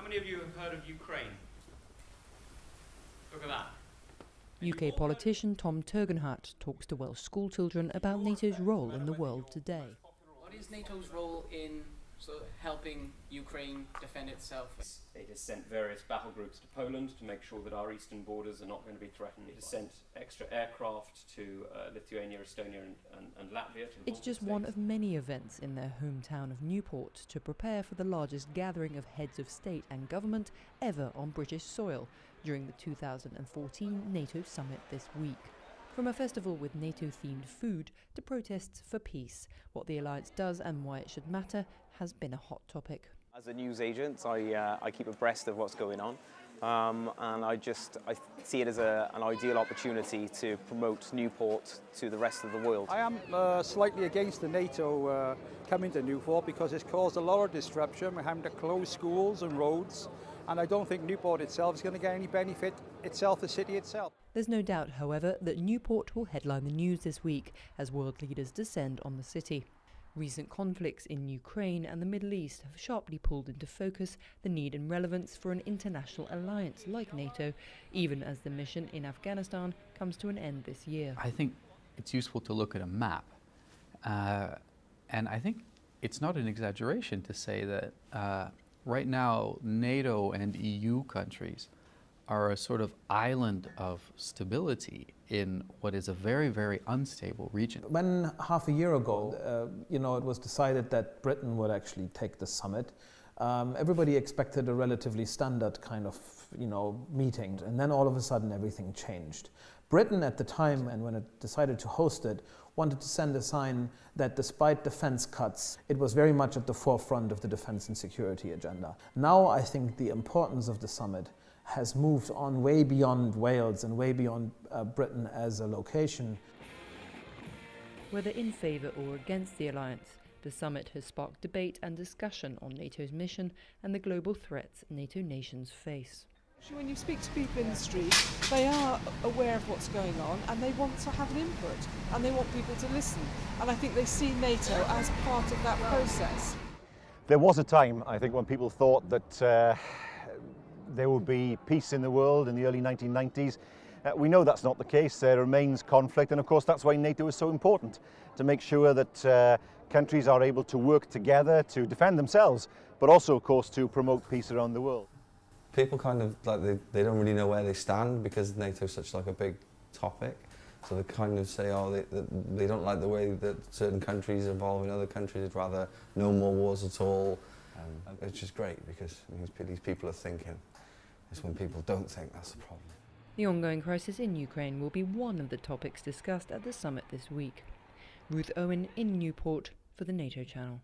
many of you have heard of Ukraine? Look at that. UK politician Tom Tugendhat talks to Welsh schoolchildren about NATO's role in the world today. What is NATO's role in helping Ukraine defend itself? It has sent various battle groups to Poland to make sure that our eastern borders are not going to be threatened. It has sent extra aircraft to Lithuania, Estonia and Latvia. It's just one of many events in their hometown of Newport to prepare for the largest gathering of heads of state and government ever on British soil during the 2014 NATO summit this week. From a festival with NATO-themed food to protests for peace, what the alliance does and why it should matter has been a hot topic. As a news agent, I keep abreast of what's going on, and I see it as an ideal opportunity to promote Newport to the rest of the world. I am slightly against the NATO coming to Newport because it's caused a lot of disruption. We're having to close schools and roads, and I don't think Newport itself is going to get any benefit itself, the city itself. There's no doubt, however, that Newport will headline the news this week as world leaders descend on the city. Recent conflicts in Ukraine and the Middle East have sharply pulled into focus the need and relevance for an international alliance like NATO, even as the mission in Afghanistan comes to an end this year. I think it's useful to look at a map, and I think it's not an exaggeration to say that right now NATO and EU countries are a sort of island of stability in what is a very, very unstable region. When half a year ago, it was decided that Britain would actually take the summit, everybody expected a relatively standard kind of, meeting, and then all of a sudden everything changed. Britain at the time, and when it decided to host it, wanted to send a sign that despite defense cuts, it was very much at the forefront of the defense and security agenda. Now I think the importance of the summit has moved on way beyond Wales and way beyond Britain as a location. Whether in favour or against the alliance, the summit has sparked debate and discussion on NATO's mission and the global threats NATO nations face. When you speak to people in the street, they are aware of what's going on and they want to have an input and they want people to listen. And I think they see NATO as part of that process. There was a time, I think, when people thought that there would be peace in the world in the early 1990s. We know that's not the case. There remains conflict, and of course that's why NATO is so important, to make sure that countries are able to work together to defend themselves, but also of course to promote peace around the world. People kind of they don't really know where they stand because NATO is such like a big topic, so they kind of say they don't like the way that certain countries involve in other countries. They'd rather no more wars at all. It's just great because it means these people are thinking. It's when people don't think that's the problem. The ongoing crisis in Ukraine will be one of the topics discussed at the summit this week. Ruth Owen in Newport for the NATO channel.